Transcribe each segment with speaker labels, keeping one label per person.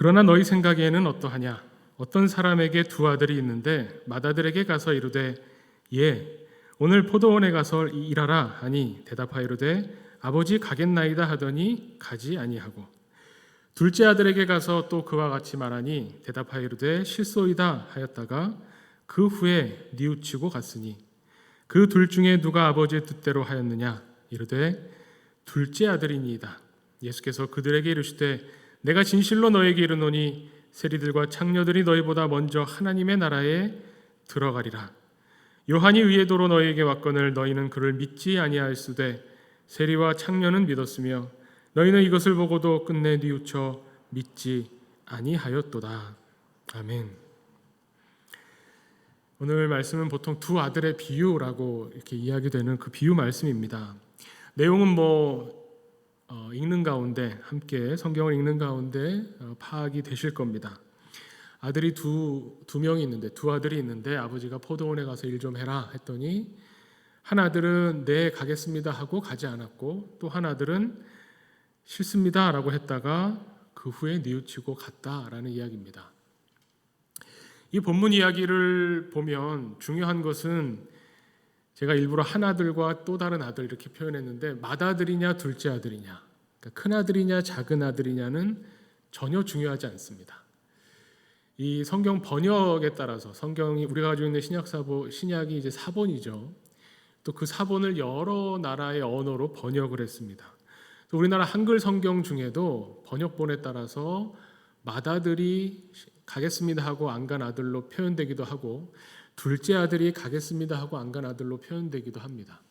Speaker 1: 그러나 너희 생각에는 어떠하냐? 어떤 사람에게 두 아들이 있는데 맏아들에게 가서 이르되 예 오늘 포도원에 가서 일하라 하니 대답하이르되 아버지 가겠나이다 하더니 가지 아니하고 둘째 아들에게 가서 또 그와 같이 말하니 대답하이르되 실소이다 하였다가 그 후에 뉘우치고 갔으니 그 둘 중에 누가 아버지의 뜻대로 하였느냐? 이르되 둘째 아들이니이다. 예수께서 그들에게 이르시되 내가 진실로 너에게 이르노니 세리들과 창녀들이 너희보다 먼저 하나님의 나라에 들어가리라. 요한이 의의 도로 너희에게 왔거늘 너희는 그를 믿지 아니하였으되 세리와 창녀는 믿었으며 너희는 이것을 보고도 끝내 뉘우쳐 믿지 아니하였도다. 아멘. 오늘 말씀은 보통 두 아들의 비유라고 이렇게 이야기되는 그 비유 말씀입니다. 내용은 읽는 가운데 함께 성경을 읽는 가운데 파악이 되실 겁니다. 아들이 두 명이 있는데 두 아들이 있는데 아버지가 포도원에 가서 일 좀 해라 했더니 한 아들은 네 가겠습니다 하고 가지 않았고 또 한 아들은 싫습니다라고 했다가 그 후에 뉘우치고 갔다라는 이야기입니다. 이 본문 이야기를 보면 중요한 것은 제가 일부러 한 아들과 또 다른 아들 이렇게 표현했는데 맏아들이냐 둘째 아들이냐 그러니까 큰 아들이냐 작은 아들이냐는 전혀 중요하지 않습니다. 이 성경 번역에 따라서 성경이 우리가 가지고 있는 신약이 이제 사본이죠. 또 그 사본을 여러 나라의 언어로 번역을 했습니다. 또 우리나라 한글 성경 중에도 번역본에 따라서 맏아들이 가겠습니다 하고 안 간 아들로 표현되기도 하고 둘째 아들이 가겠습니다 하고 안 간 아들로 표현되기도 합니다.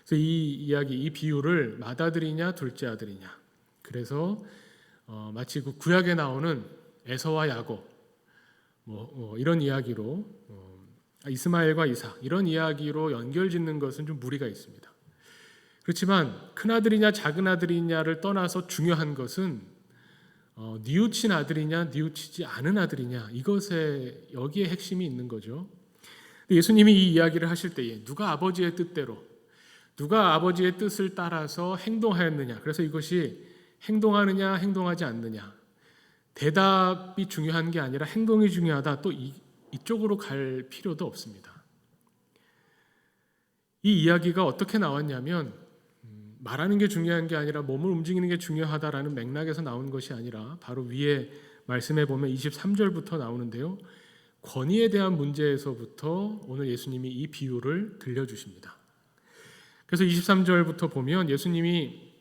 Speaker 1: 그래서 이 이야기, 이 비유를 맏아들이냐 둘째 아들이냐 그래서 마치 그 구약에 나오는 에서와 야곱 이런 이야기로 이스마엘과 이삭 이런 이야기로 연결짓는 것은 좀 무리가 있습니다. 그렇지만 큰 아들이냐 작은 아들이냐를 떠나서 중요한 것은 뉘우친 아들이냐 뉘우치지 않은 아들이냐 이것에 여기에 핵심이 있는 거죠. 예수님이 이 이야기를 하실 때에 누가 아버지의 뜻대로 누가 아버지의 뜻을 따라서 행동하였느냐 그래서 이것이 행동하느냐 행동하지 않느냐 대답이 중요한 게 아니라 행동이 중요하다 또 이쪽으로 갈 필요도 없습니다. 이 이야기가 어떻게 나왔냐면 말하는 게 중요한 게 아니라 몸을 움직이는 게 중요하다라는 맥락에서 나온 것이 아니라 바로 위에 말씀해 보면 23절부터 나오는데요. 권위에 대한 문제에서부터 오늘 예수님이 이 비유를 들려주십니다. 그래서 23절부터 보면 예수님이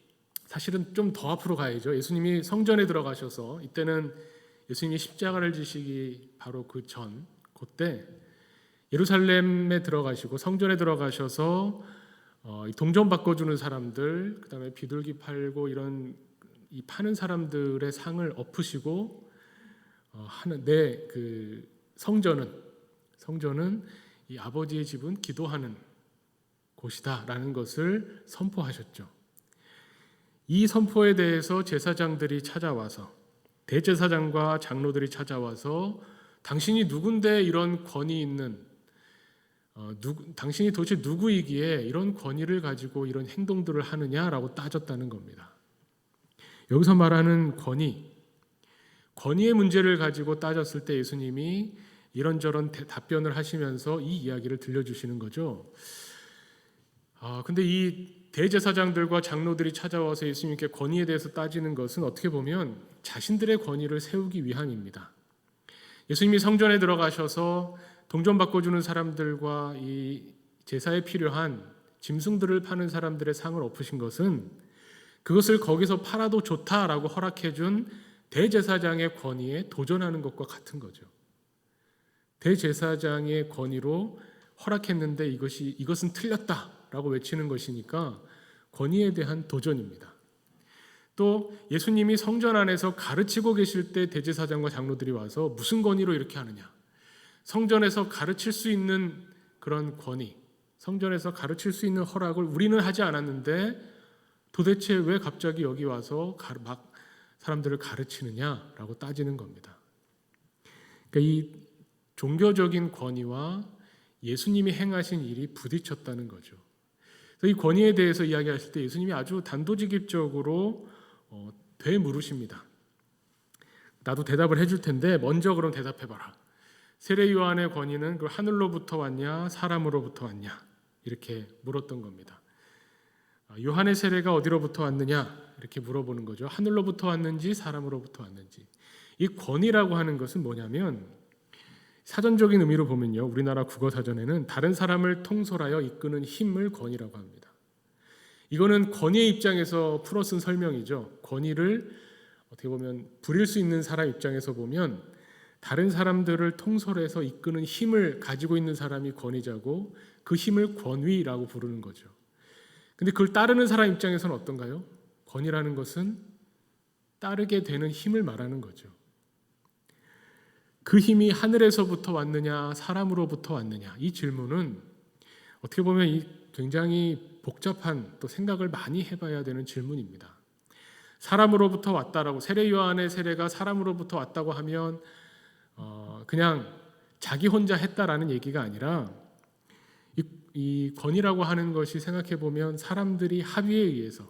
Speaker 1: 사실은 좀 더 앞으로 가야죠. 예수님이 성전에 들어가셔서 이때는 예수님이 십자가를 지시기 바로 그 전 그때 예루살렘에 들어가시고 성전에 들어가셔서 동전 바꿔주는 사람들, 그다음에 비둘기 팔고 이런 이 파는 사람들의 상을 엎으시고 하는 그 성전은 이 아버지의 집은 기도하는 곳이다라는 것을 선포하셨죠. 이 선포에 대해서 제사장들이 찾아와서 대제사장과 장로들이 찾아와서 당신이 누군데 이런 권위 있는 당신이 도대체 누구이기에 이런 권위를 가지고 이런 행동들을 하느냐라고 따졌다는 겁니다. 여기서 말하는 권위의 문제를 가지고 따졌을 때 예수님이 이런저런 답변을 하시면서 이 이야기를 들려주시는 거죠. 근데 이 대제사장들과 장로들이 찾아와서 예수님께 권위에 대해서 따지는 것은 어떻게 보면 자신들의 권위를 세우기 위함입니다. 예수님이 성전에 들어가셔서 동전 바꿔주는 사람들과 이 제사에 필요한 짐승들을 파는 사람들의 상을 엎으신 것은 그것을 거기서 팔아도 좋다라고 허락해준 대제사장의 권위에 도전하는 것과 같은 거죠. 대제사장의 권위로 허락했는데 이것은 틀렸다라고 외치는 것이니까 권위에 대한 도전입니다. 또 예수님이 성전 안에서 가르치고 계실 때 대제사장과 장로들이 와서 무슨 권위로 이렇게 하느냐? 성전에서 가르칠 수 있는 그런 권위, 성전에서 가르칠 수 있는 허락을 우리는 하지 않았는데 도대체 왜 갑자기 여기 와서 막 사람들을 가르치느냐라고 따지는 겁니다. 그러니까 이 종교적인 권위와 예수님이 행하신 일이 부딪혔다는 거죠. 그래서 이 권위에 대해서 이야기하실 때 예수님이 아주 단도직입적으로 되물으십니다. 나도 대답을 해줄 텐데 먼저 그럼 대답해봐라. 세례 요한의 권위는 그 하늘로부터 왔냐 사람으로부터 왔냐 이렇게 물었던 겁니다. 요한의 세례가 어디로부터 왔느냐 이렇게 물어보는 거죠. 하늘로부터 왔는지 사람으로부터 왔는지. 이 권위라고 하는 것은 뭐냐면 사전적인 의미로 보면요, 우리나라 국어사전에는 다른 사람을 통솔하여 이끄는 힘을 권위라고 합니다. 이거는 권위의 입장에서 풀어 쓴 설명이죠. 권위를 어떻게 보면 부릴 수 있는 사람 입장에서 보면 다른 사람들을 통솔해서 이끄는 힘을 가지고 있는 사람이 권위자고 그 힘을 권위라고 부르는 거죠. 근데 그걸 따르는 사람 입장에서는 어떤가요? 권위라는 것은 따르게 되는 힘을 말하는 거죠. 그 힘이 하늘에서부터 왔느냐 사람으로부터 왔느냐, 이 질문은 어떻게 보면 굉장히 복잡한, 또 생각을 많이 해봐야 되는 질문입니다. 사람으로부터 왔다라고, 세례 요한의 세례가 사람으로부터 왔다고 하면 그냥 자기 혼자 했다라는 얘기가 아니라 이 권위라고 하는 것이 생각해 보면 사람들이 합의에 의해서,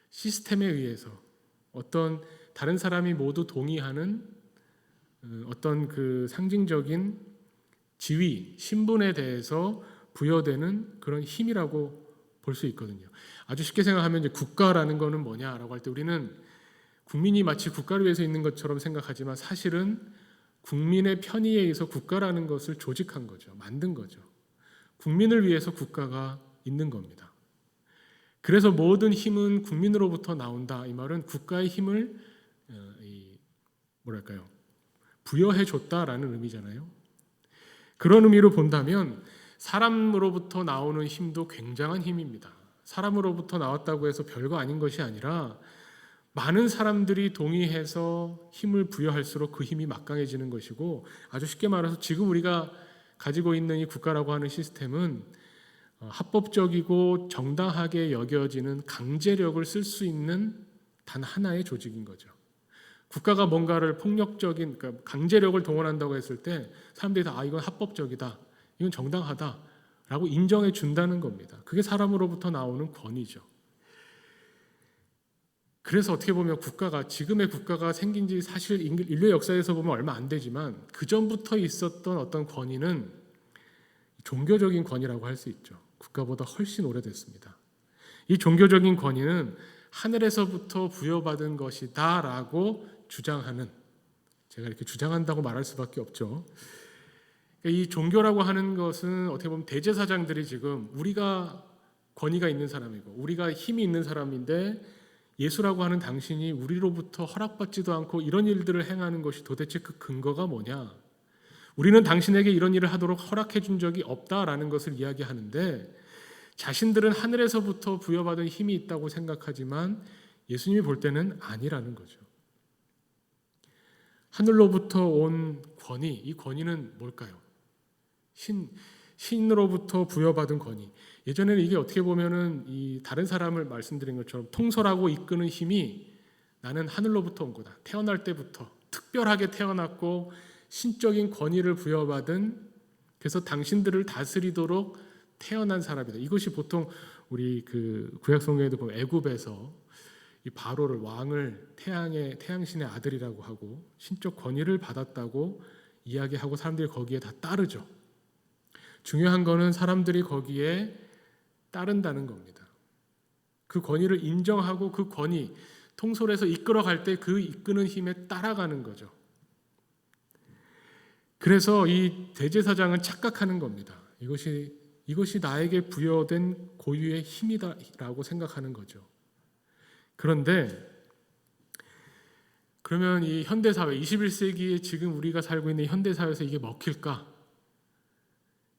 Speaker 1: 시스템에 의해서 어떤 다른 사람이 모두 동의하는 어떤 그 상징적인 지위, 신분에 대해서 부여되는 그런 힘이라고 볼 수 있거든요. 아주 쉽게 생각하면 이제 국가라는 거는 뭐냐라고 할 때 우리는 국민이 마치 국가를 위해서 있는 것처럼 생각하지만 사실은 국민의 편의에 의해서 국가라는 것을 조직한 거죠. 만든 거죠. 국민을 위해서 국가가 있는 겁니다. 그래서 모든 힘은 국민으로부터 나온다. 이 말은 국가의 힘을 부여해 줬다라는 의미잖아요. 그런 의미로 본다면 사람으로부터 나오는 힘도 굉장한 힘입니다. 사람으로부터 나왔다고 해서 별거 아닌 것이 아니라 많은 사람들이 동의해서 힘을 부여할수록 그 힘이 막강해지는 것이고, 아주 쉽게 말해서 지금 우리가 가지고 있는 이 국가라고 하는 시스템은 합법적이고 정당하게 여겨지는 강제력을 쓸 수 있는 단 하나의 조직인 거죠. 국가가 뭔가를 폭력적인, 그러니까 강제력을 동원한다고 했을 때 사람들이 다 이건 합법적이다, 이건 정당하다라고 인정해 준다는 겁니다. 그게 사람으로부터 나오는 권위죠. 그래서 어떻게 보면 지금의 국가가 생긴 지 사실 인류 역사에서 보면 얼마 안 되지만 그 전부터 있었던 어떤 권위는 종교적인 권위라고 할 수 있죠. 국가보다 훨씬 오래됐습니다. 이 종교적인 권위는 하늘에서부터 부여받은 것이다라고 주장하는, 제가 이렇게 주장한다고 말할 수밖에 없죠. 이 종교라고 하는 것은 어떻게 보면 대제사장들이 지금 우리가 권위가 있는 사람이고 우리가 힘이 있는 사람인데 예수라고 하는 당신이 우리로부터 허락받지도 않고 이런 일들을 행하는 것이 도대체 그 근거가 뭐냐? 우리는 당신에게 이런 일을 하도록 허락해 준 적이 없다라는 것을 이야기하는데, 자신들은 하늘에서부터 부여받은 힘이 있다고 생각하지만 예수님이 볼 때는 아니라는 거죠. 하늘로부터 온 권위, 이 권위는 뭘까요? 신으로부터 부여받은 권위. 예전에는 이게 어떻게 보면은 이 다른 사람을 말씀드린 것처럼 통솔하고 이끄는 힘이 나는 하늘로부터 온 거다. 태어날 때부터 특별하게 태어났고 신적인 권위를 부여받은, 그래서 당신들을 다스리도록 태어난 사람이다. 이것이 보통 우리 그 구약 성경에도 보면 애굽에서 이 바로를, 왕을 태양신의 아들이라고 하고 신적 권위를 받았다고 이야기하고 사람들이 거기에 다 따르죠. 중요한 거는 사람들이 거기에 따른다는 겁니다. 그 권위를 인정하고 그 권위, 통솔해서 이끌어갈 때 그 이끄는 힘에 따라가는 거죠. 그래서 이 대제사장은 착각하는 겁니다. 이것이 나에게 부여된 고유의 힘이다라고 생각하는 거죠. 그런데 그러면 이 현대사회, 21세기에 지금 우리가 살고 있는 현대사회에서 이게 먹힐까?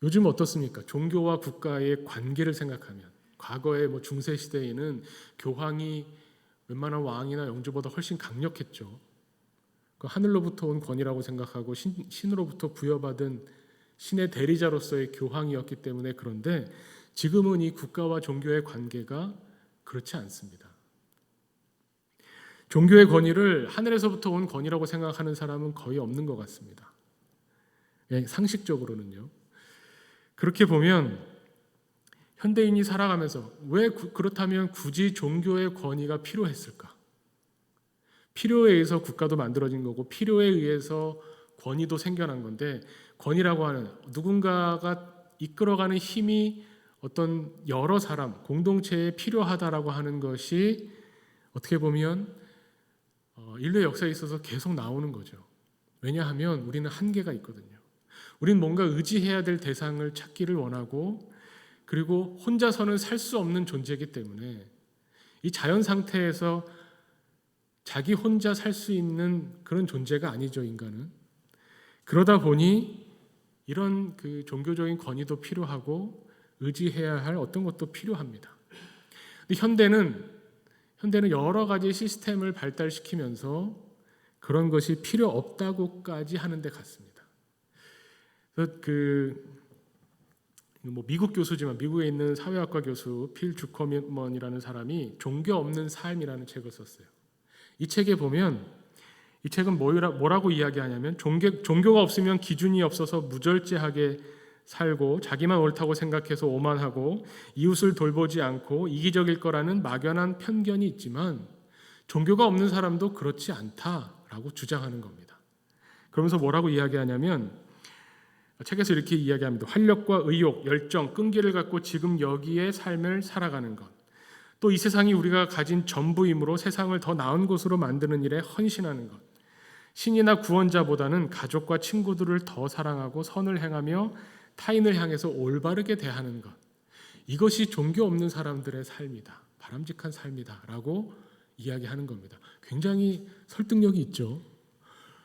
Speaker 1: 요즘 어떻습니까? 종교와 국가의 관계를 생각하면 과거에 중세 시대에는 교황이 웬만한 왕이나 영주보다 훨씬 강력했죠. 그 하늘로부터 온 권위라고 생각하고 신으로부터 부여받은 신의 대리자로서의 교황이었기 때문에. 그런데 지금은 이 국가와 종교의 관계가 그렇지 않습니다. 종교의 권위를 하늘에서부터 온 권위라고 생각하는 사람은 거의 없는 것 같습니다. 상식적으로는요. 그렇게 보면 현대인이 살아가면서 왜 그렇다면 굳이 종교의 권위가 필요했을까? 필요에 의해서 국가도 만들어진 거고 필요에 의해서 권위도 생겨난 건데, 권위라고 하는 누군가가 이끌어가는 힘이 어떤 여러 사람, 공동체에 필요하다라고 하는 것이 어떻게 보면 인류 역사에 있어서 계속 나오는 거죠. 왜냐하면 우리는 한계가 있거든요. 우리는 뭔가 의지해야 될 대상을 찾기를 원하고, 그리고 혼자서는 살 수 없는 존재이기 때문에 이 자연 상태에서 자기 혼자 살 수 있는 그런 존재가 아니죠, 인간은. 그러다 보니 이런 그 종교적인 권위도 필요하고 의지해야 할 어떤 것도 필요합니다. 근데 현대는 여러 가지 시스템을 발달시키면서 그런 것이 필요 없다고까지 하는 데 같습니다. 그래서 미국 교수지만 미국에 있는 사회학과 교수 필 주커먼이라는 사람이 종교 없는 삶이라는 책을 썼어요. 이 책에 보면 이 책은 뭐라고 이야기하냐면 종교가 없으면 기준이 없어서 무절제하게 살고 자기만 옳다고 생각해서 오만하고 이웃을 돌보지 않고 이기적일 거라는 막연한 편견이 있지만 종교가 없는 사람도 그렇지 않다라고 주장하는 겁니다. 그러면서 뭐라고 이야기하냐면 책에서 이렇게 이야기합니다. 활력과 의욕, 열정, 끈기를 갖고 지금 여기에 삶을 살아가는 것. 또 이 세상이 우리가 가진 전부이므로 세상을 더 나은 곳으로 만드는 일에 헌신하는 것. 신이나 구원자보다는 가족과 친구들을 더 사랑하고 선을 행하며 타인을 향해서 올바르게 대하는 것. 이것이 종교 없는 사람들의 삶이다. 바람직한 삶이다. 라고 이야기하는 겁니다. 굉장히 설득력이 있죠.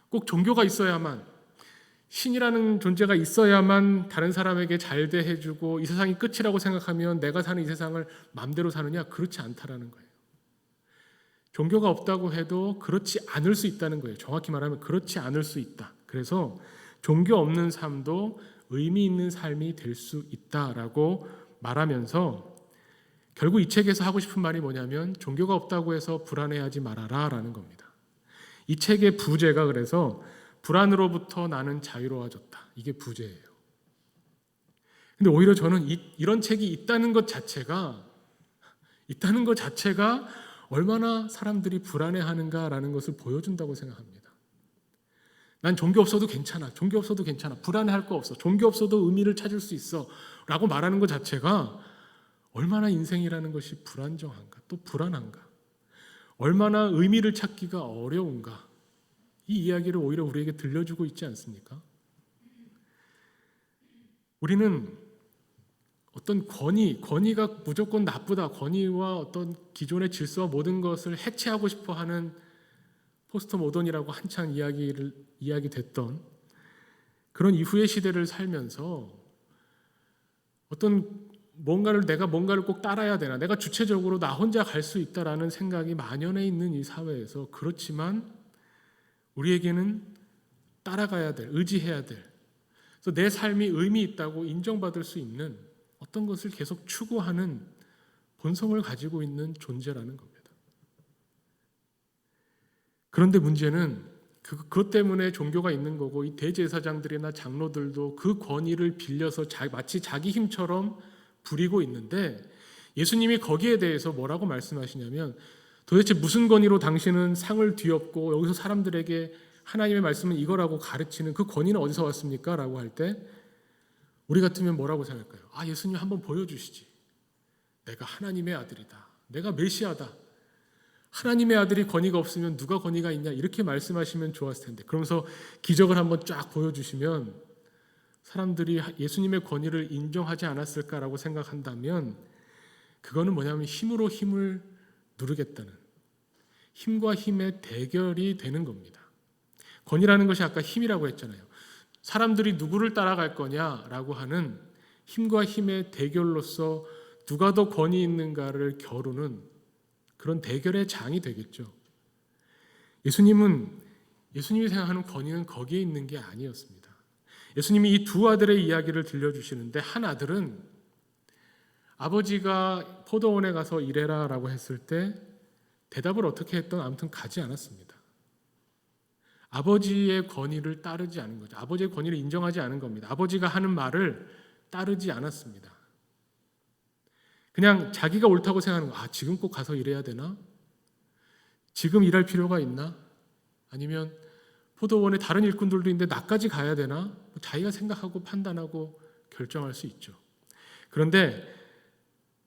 Speaker 1: 꼭 종교가 있어야만, 신이라는 존재가 있어야만 다른 사람에게 잘 대해주고 이 세상이 끝이라고 생각하면 내가 사는 이 세상을 마음대로 사느냐? 그렇지 않다라는 거예요. 종교가 없다고 해도 그렇지 않을 수 있다는 거예요. 정확히 말하면 그렇지 않을 수 있다. 그래서 종교 없는 삶도 의미 있는 삶이 될 수 있다라고 말하면서 결국 이 책에서 하고 싶은 말이 뭐냐면 종교가 없다고 해서 불안해하지 말아라 라는 겁니다. 이 책의 부제가 그래서 불안으로부터 나는 자유로워졌다. 이게 부제예요. 근데 오히려 저는 이런 책이 있다는 것 자체가 얼마나 사람들이 불안해하는가라는 것을 보여준다고 생각합니다. 난 종교 없어도 괜찮아. 종교 없어도 괜찮아. 불안해할 거 없어. 종교 없어도 의미를 찾을 수 있어. 라고 말하는 것 자체가 얼마나 인생이라는 것이 불안정한가, 또 불안한가, 얼마나 의미를 찾기가 어려운가, 이 이야기를 오히려 우리에게 들려주고 있지 않습니까? 우리는 어떤 권위가 무조건 나쁘다, 권위와 어떤 기존의 질서와 모든 것을 해체하고 싶어 하는 포스트 모던이라고 한창 이야기됐던 그런 이후의 시대를 살면서 내가 뭔가를 꼭 따라야 되나, 내가 주체적으로 나 혼자 갈 수 있다라는 생각이 만연해 있는 이 사회에서, 그렇지만 우리에게는 따라가야 될, 의지해야 될, 그래서 내 삶이 의미 있다고 인정받을 수 있는 어떤 것을 계속 추구하는 본성을 가지고 있는 존재라는 겁니다. 그런데 문제는 그것 때문에 종교가 있는 거고, 이 대제사장들이나 장로들도 그 권위를 빌려서 마치 자기 힘처럼 부리고 있는데, 예수님이 거기에 대해서 뭐라고 말씀하시냐면, 도대체 무슨 권위로 당신은 상을 뒤엎고 여기서 사람들에게 하나님의 말씀은 이거라고 가르치는 그 권위는 어디서 왔습니까? 라고 할 때 우리 같으면 뭐라고 생각할까요? 예수님 한번 보여주시지. 내가 하나님의 아들이다. 내가 메시아다. 하나님의 아들이 권위가 없으면 누가 권위가 있냐, 이렇게 말씀하시면 좋았을 텐데, 그러면서 기적을 한번 쫙 보여주시면 사람들이 예수님의 권위를 인정하지 않았을까라고 생각한다면, 그거는 뭐냐면 힘으로 힘을 누르겠다는, 힘과 힘의 대결이 되는 겁니다. 권위라는 것이 아까 힘이라고 했잖아요. 사람들이 누구를 따라갈 거냐라고 하는 힘과 힘의 대결로서 누가 더 권위 있는가를 겨루는 그런 대결의 장이 되겠죠. 예수님이 생각하는 권위는 거기에 있는 게 아니었습니다. 예수님이 이 두 아들의 이야기를 들려주시는데, 한 아들은 아버지가 포도원에 가서 일해라 라고 했을 때 대답을 어떻게 했던, 아무튼 가지 않았습니다. 아버지의 권위를 따르지 않은 거죠. 아버지의 권위를 인정하지 않은 겁니다. 아버지가 하는 말을 따르지 않았습니다. 그냥 자기가 옳다고 생각하는 거, 지금 꼭 가서 일해야 되나? 지금 일할 필요가 있나? 아니면 포도원에 다른 일꾼들도 있는데 나까지 가야 되나? 자기가 생각하고 판단하고 결정할 수 있죠. 그런데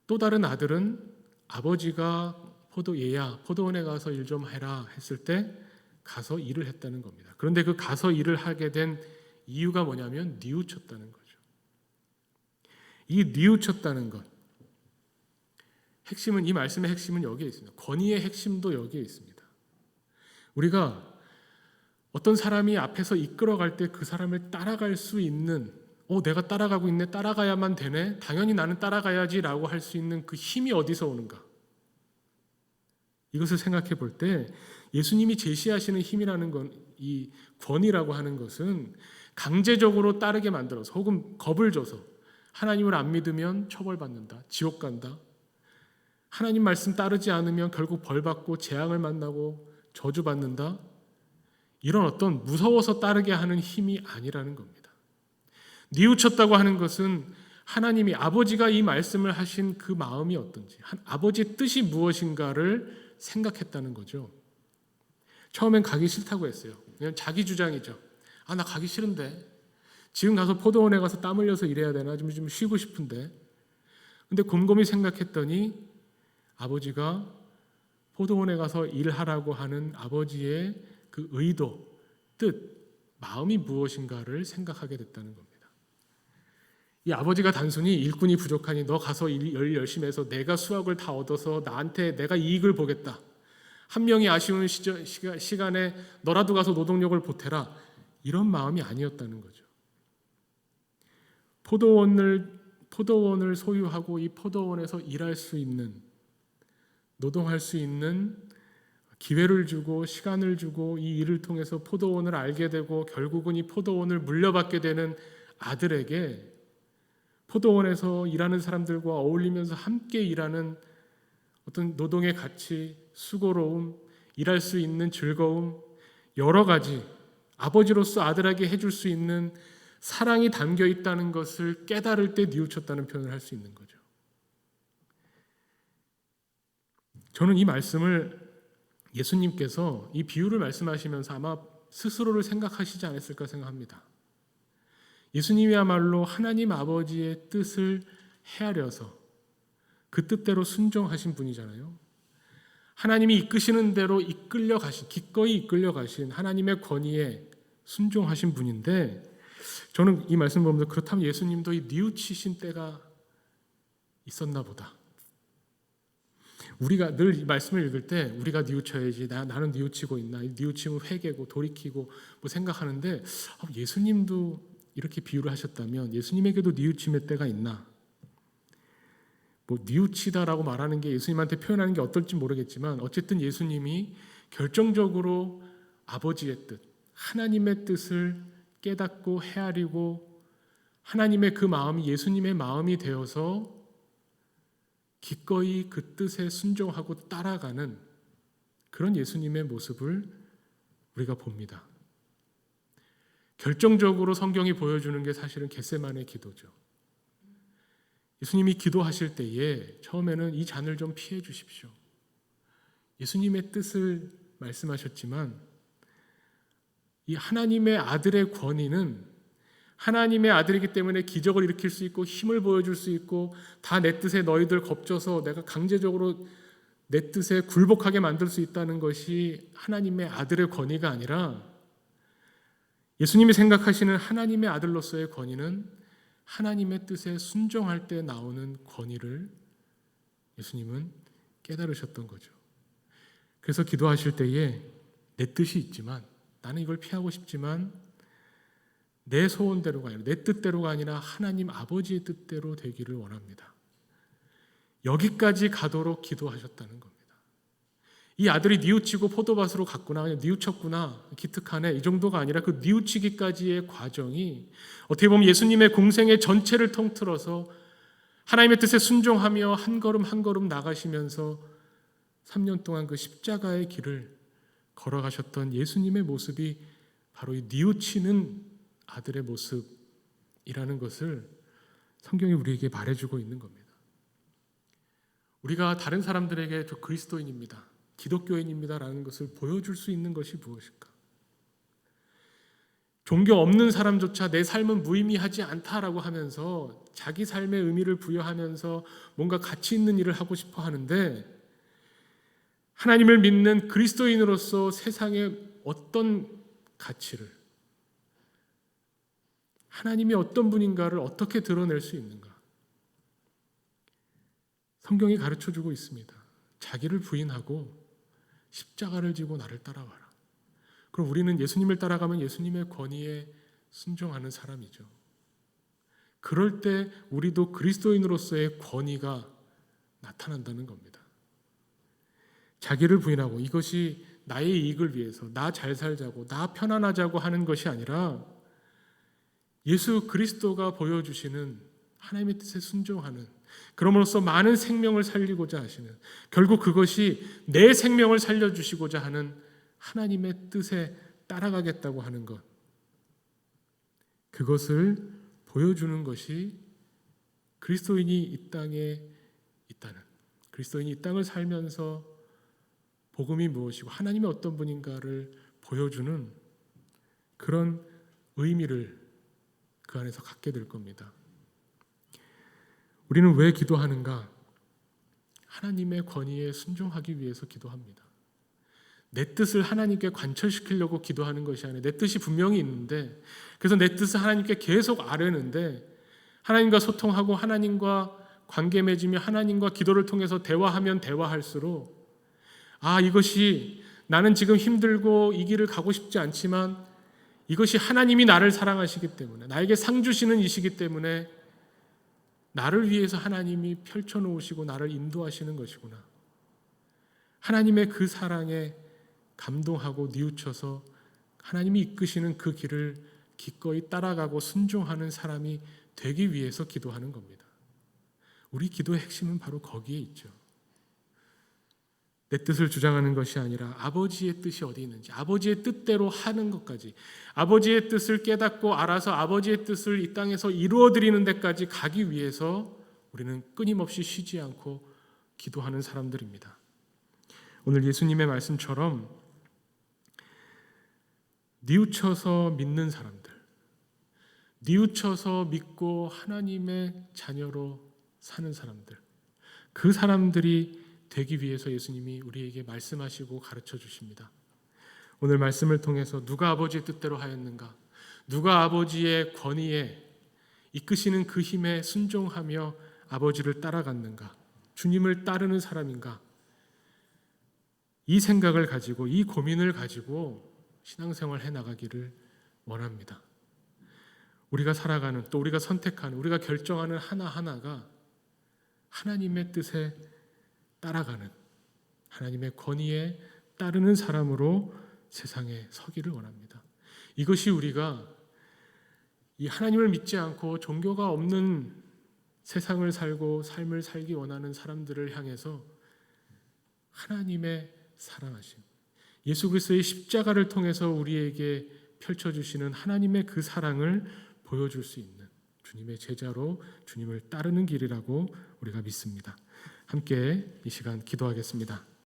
Speaker 1: 또 다른 아들은 아버지가 얘야 포도원에 가서 일 좀 해라 했을 때 가서 일을 했다는 겁니다. 그런데 그 가서 일을 하게 된 이유가 뭐냐면 뉘우쳤다는 거죠. 이 뉘우쳤다는 것. 이 말씀의 핵심은 여기에 있습니다. 권위의 핵심도 여기에 있습니다. 우리가 어떤 사람이 앞에서 이끌어갈 때 그 사람을 따라갈 수 있는 내가 따라가고 있네, 따라가야만 되네, 당연히 나는 따라가야지라고 할 수 있는 그 힘이 어디서 오는가? 이것을 생각해 볼 때 예수님이 제시하시는 힘이라는 건, 이 권위라고 하는 것은 강제적으로 따르게 만들어서 혹은 겁을 줘서 하나님을 안 믿으면 처벌받는다, 지옥 간다, 하나님 말씀 따르지 않으면 결국 벌받고 재앙을 만나고 저주받는다, 이런 어떤 무서워서 따르게 하는 힘이 아니라는 겁니다. 뉘우쳤다고 하는 것은 하나님이, 아버지가 이 말씀을 하신 그 마음이 어떤지, 아버지의 뜻이 무엇인가를 생각했다는 거죠. 처음엔 가기 싫다고 했어요. 그냥 자기 주장이죠. 나 가기 싫은데, 지금 가서 포도원에 가서 땀 흘려서 일해야 되나, 좀 쉬고 싶은데. 근데 곰곰이 생각했더니 아버지가 포도원에 가서 일하라고 하는 아버지의 그 의도, 뜻, 마음이 무엇인가를 생각하게 됐다는 겁니다. 이 아버지가 단순히 일꾼이 부족하니 너 가서 일 열심히 해서 내가 수확을 다 얻어서 나한테 내가 이익을 보겠다, 한 명이 아쉬운 시간에 너라도 가서 노동력을 보태라, 이런 마음이 아니었다는 거죠. 포도원을 소유하고 이 포도원에서 일할 수 있는, 노동할 수 있는 기회를 주고 시간을 주고 이 일을 통해서 포도원을 알게 되고 결국은 이 포도원을 물려받게 되는 아들에게 포도원에서 일하는 사람들과 어울리면서 함께 일하는 어떤 노동의 가치, 수고로움, 일할 수 있는 즐거움, 여러 가지 아버지로서 아들에게 해줄 수 있는 사랑이 담겨 있다는 것을 깨달을 때 뉘우쳤다는 표현을 할 수 있는 거죠. 저는 이 말씀을 예수님께서 이 비유를 말씀하시면서 아마 스스로를 생각하시지 않았을까 생각합니다. 예수님이야말로 하나님 아버지의 뜻을 헤아려서 그 뜻대로 순종하신 분이잖아요. 하나님이 이끄시는 대로 기꺼이 이끌려 가신 하나님의 권위에 순종하신 분인데, 저는 이 말씀 보면서 그렇다면 예수님도 이 뉘우치신 때가 있었나 보다. 우리가 늘 이 말씀을 읽을 때 우리가 뉘우쳐야지, 나는 뉘우치고 있나, 뉘우치면 회개고 돌이키고 생각하는데, 예수님도 이렇게 비유를 하셨다면 예수님에게도 뉘우침의 때가 있나? 뉘우치다라고 말하는 게, 예수님한테 표현하는 게 어떨지 모르겠지만 어쨌든 예수님이 결정적으로 아버지의 뜻, 하나님의 뜻을 깨닫고 헤아리고 하나님의 그 마음이 예수님의 마음이 되어서 기꺼이 그 뜻에 순종하고 따라가는 그런 예수님의 모습을 우리가 봅니다. 결정적으로 성경이 보여주는 게 사실은 겟세마네 기도죠. 예수님이 기도하실 때에 처음에는 이 잔을 좀 피해 주십시오, 예수님의 뜻을 말씀하셨지만 이 하나님의 아들의 권위는, 하나님의 아들이기 때문에 기적을 일으킬 수 있고 힘을 보여줄 수 있고 다 내 뜻에 너희들 겁줘서 내가 강제적으로 내 뜻에 굴복하게 만들 수 있다는 것이 하나님의 아들의 권위가 아니라, 예수님이 생각하시는 하나님의 아들로서의 권위는 하나님의 뜻에 순종할 때 나오는 권위를 예수님은 깨달으셨던 거죠. 그래서 기도하실 때에 내 뜻이 있지만, 나는 이걸 피하고 싶지만 내 소원대로가 아니라, 내 뜻대로가 아니라 하나님 아버지의 뜻대로 되기를 원합니다, 여기까지 가도록 기도하셨다는 겁니다. 이 아들이 뉘우치고 포도밭으로 갔구나, 그냥 뉘우쳤구나, 기특하네, 이 정도가 아니라 그 뉘우치기까지의 과정이 어떻게 보면 예수님의 공생의 전체를 통틀어서 하나님의 뜻에 순종하며 한 걸음 한 걸음 나가시면서 3년 동안 그 십자가의 길을 걸어가셨던 예수님의 모습이 바로 이 뉘우치는 아들의 모습이라는 것을 성경이 우리에게 말해주고 있는 겁니다. 우리가 다른 사람들에게 저 그리스도인입니다, 기독교인입니다라는 것을 보여줄 수 있는 것이 무엇일까? 종교 없는 사람조차 내 삶은 무의미하지 않다라고 하면서 자기 삶의 의미를 부여하면서 뭔가 가치 있는 일을 하고 싶어 하는데, 하나님을 믿는 그리스도인으로서 세상에 어떤 가치를, 하나님이 어떤 분인가를 어떻게 드러낼 수 있는가? 성경이 가르쳐주고 있습니다. 자기를 부인하고 십자가를 지고 나를 따라와라. 그럼 우리는 예수님을 따라가면 예수님의 권위에 순종하는 사람이죠. 그럴 때 우리도 그리스도인으로서의 권위가 나타난다는 겁니다. 자기를 부인하고, 이것이 나의 이익을 위해서 나 잘 살자고 나 편안하자고 하는 것이 아니라 예수 그리스도가 보여주시는 하나님의 뜻에 순종하는, 그럼으로써 많은 생명을 살리고자 하시는, 결국 그것이 내 생명을 살려주시고자 하는 하나님의 뜻에 따라가겠다고 하는 것, 그것을 보여주는 것이 그리스도인이 이 땅에 있다는, 그리스도인이 이 땅을 살면서 복음이 무엇이고 하나님이 어떤 분인가를 보여주는 그런 의미를 그 안에서 갖게 될 겁니다. 우리는 왜 기도하는가? 하나님의 권위에 순종하기 위해서 기도합니다. 내 뜻을 하나님께 관철시키려고 기도하는 것이 아니라, 내 뜻이 분명히 있는데, 그래서 내 뜻을 하나님께 계속 아뢰는데, 하나님과 소통하고 하나님과 관계 맺으며 하나님과 기도를 통해서 대화하면 대화할수록, 이것이 나는 지금 힘들고 이 길을 가고 싶지 않지만 이것이 하나님이 나를 사랑하시기 때문에, 나에게 상 주시는 이시기 때문에 나를 위해서 하나님이 펼쳐놓으시고 나를 인도하시는 것이구나. 하나님의 그 사랑에 감동하고 뉘우쳐서 하나님이 이끄시는 그 길을 기꺼이 따라가고 순종하는 사람이 되기 위해서 기도하는 겁니다. 우리 기도의 핵심은 바로 거기에 있죠. 내 뜻을 주장하는 것이 아니라 아버지의 뜻이 어디 있는지, 아버지의 뜻대로 하는 것까지, 아버지의 뜻을 깨닫고 알아서 아버지의 뜻을 이 땅에서 이루어드리는 데까지 가기 위해서 우리는 끊임없이 쉬지 않고 기도하는 사람들입니다. 오늘 예수님의 말씀처럼 뉘우쳐서 믿는 사람들, 뉘우쳐서 믿고 하나님의 자녀로 사는 사람들, 그 사람들이 되기 위해서 예수님이 우리에게 말씀하시고 가르쳐 주십니다. 오늘 말씀을 통해서 누가 아버지의 뜻대로 하였는가? 누가 아버지의 권위에 이끄시는 그 힘에 순종하며 아버지를 따라갔는가? 주님을 따르는 사람인가? 이 생각을 가지고, 이 고민을 가지고 신앙생활 해나가기를 원합니다. 우리가 살아가는, 또 우리가 선택하는, 우리가 결정하는 하나하나가 하나님의 뜻에 따라가는, 하나님의 권위에 따르는 사람으로 세상에 서기를 원합니다. 이것이 우리가 이 하나님을 믿지 않고 종교가 없는 세상을 살고 삶을 살기 원하는 사람들을 향해서 하나님의 사랑하심, 예수 그리스도의 십자가를 통해서 우리에게 펼쳐주시는 하나님의 그 사랑을 보여줄 수 있는 주님의 제자로 주님을 따르는 길이라고 우리가 믿습니다. 함께 이 시간 기도하겠습니다.